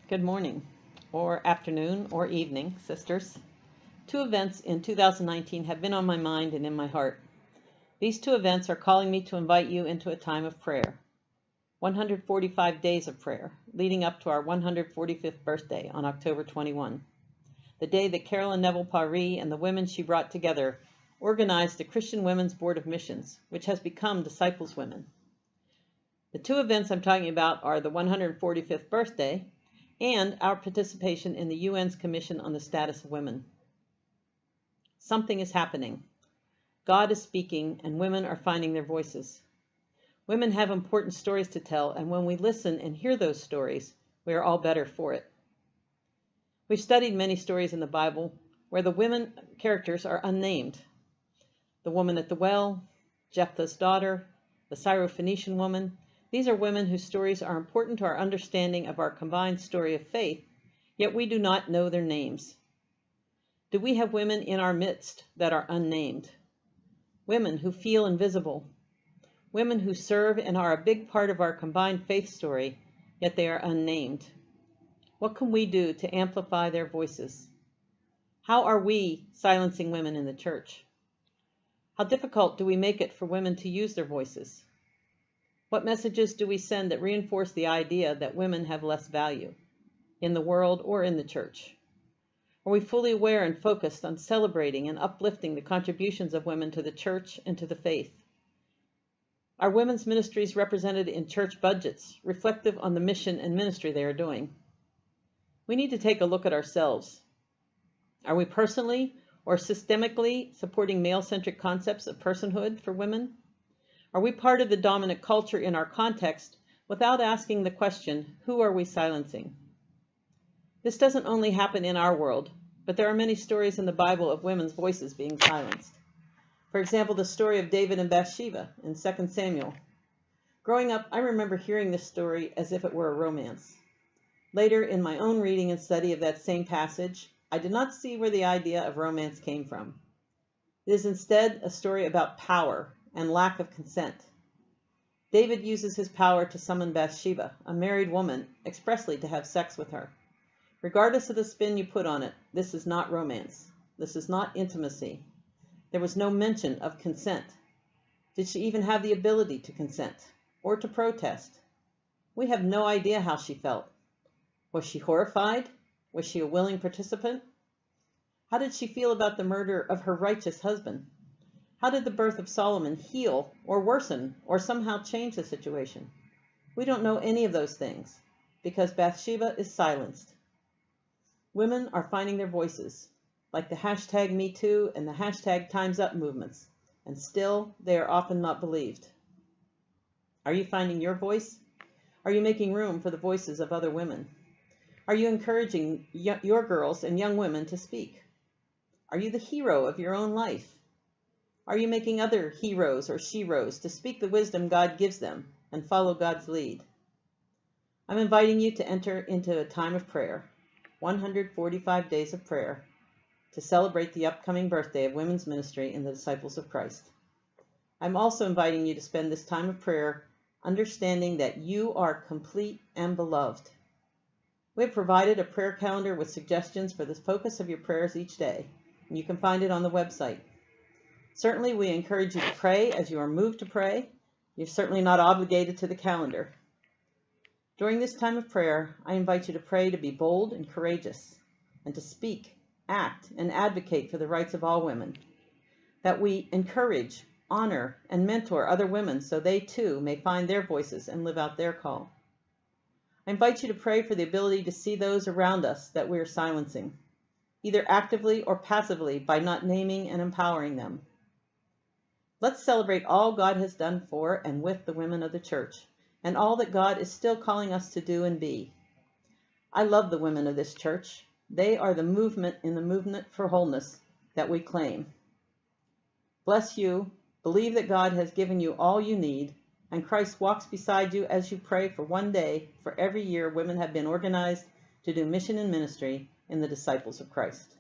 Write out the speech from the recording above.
Good morning, or afternoon, or evening, sisters. Two events in 2019 have been on my mind and in my heart. These two events are calling me to invite you into a time of prayer. 145 days of prayer, leading up to our 145th birthday on October 21, the day that Carolyn Neville Paree and the women she brought together organized the Christian Women's Board of Missions, which has become Disciples Women. The two events I'm talking about are the 145th birthday and our participation in the UN's Commission on the Status of Women. Something is happening. God is speaking, and women are finding their voices. Women have important stories to tell, and when we listen and hear those stories, we are all better for it. We've studied many stories in the Bible where the women characters are unnamed. The woman at the well, Jephthah's daughter, the Syrophoenician woman. These are women whose stories are important to our understanding of our combined story of faith, yet we do not know their names. Do we have women in our midst that are unnamed? Women who feel invisible. Women who serve and are a big part of our combined faith story, yet they are unnamed. What can we do to amplify their voices? How are we silencing women in the church? How difficult do we make it for women to use their voices? What messages do we send that reinforce the idea that women have less value in the world or in the church? Are we fully aware and focused on celebrating and uplifting the contributions of women to the church and to the faith? Are women's ministries represented in church budgets, reflective on the mission and ministry they are doing? We need to take a look at ourselves. Are we personally or systemically supporting male-centric concepts of personhood for women? Are we part of the dominant culture in our context without asking the question, who are we silencing? This doesn't only happen in our world, but there are many stories in the Bible of women's voices being silenced. For example, the story of David and Bathsheba in 2 Samuel. Growing up, I remember hearing this story as if it were a romance. Later, in my own reading and study of that same passage, I did not see where the idea of romance came from. It is instead a story about power and lack of consent. David uses his power to summon Bathsheba, a married woman, expressly to have sex with her. Regardless of the spin you put on it, this is not romance. This is not intimacy. There was no mention of consent. Did she even have the ability to consent or to protest? We have no idea how she felt. Was she horrified? Was she a willing participant? How did she feel about the murder of her righteous husband? How did the birth of Solomon heal or worsen or somehow change the situation? We don't know any of those things because Bathsheba is silenced. Women are finding their voices, like the hashtag #MeToo and the hashtag Time's Up movements, and still they are often not believed. Are you finding your voice? Are you making room for the voices of other women? Are you encouraging your girls and young women to speak? Are you the hero of your own life? Are you making other heroes or sheroes to speak the wisdom God gives them and follow God's lead? I'm inviting you to enter into a time of prayer, 145 days of prayer, to celebrate the upcoming birthday of women's ministry in the Disciples of Christ. I'm also inviting you to spend this time of prayer understanding that you are complete and beloved. We have provided a prayer calendar with suggestions for the focus of your prayers each day, and you can find it on the website. Certainly, we encourage you to pray as you are moved to pray. You're certainly not obligated to the calendar. During this time of prayer, I invite you to pray to be bold and courageous, and to speak, act, and advocate for the rights of all women. That we encourage, honor, and mentor other women so they too may find their voices and live out their call. I invite you to pray for the ability to see those around us that we are silencing, either actively or passively by not naming and empowering them. Let's celebrate all God has done for and with the women of the church, and all that God is still calling us to do and be. I love the women of this church. They are the movement in the movement for wholeness that we claim. Bless you. Believe that God has given you all you need, and Christ walks beside you as you pray for one day for every year women have been organized to do mission and ministry in the Disciples of Christ.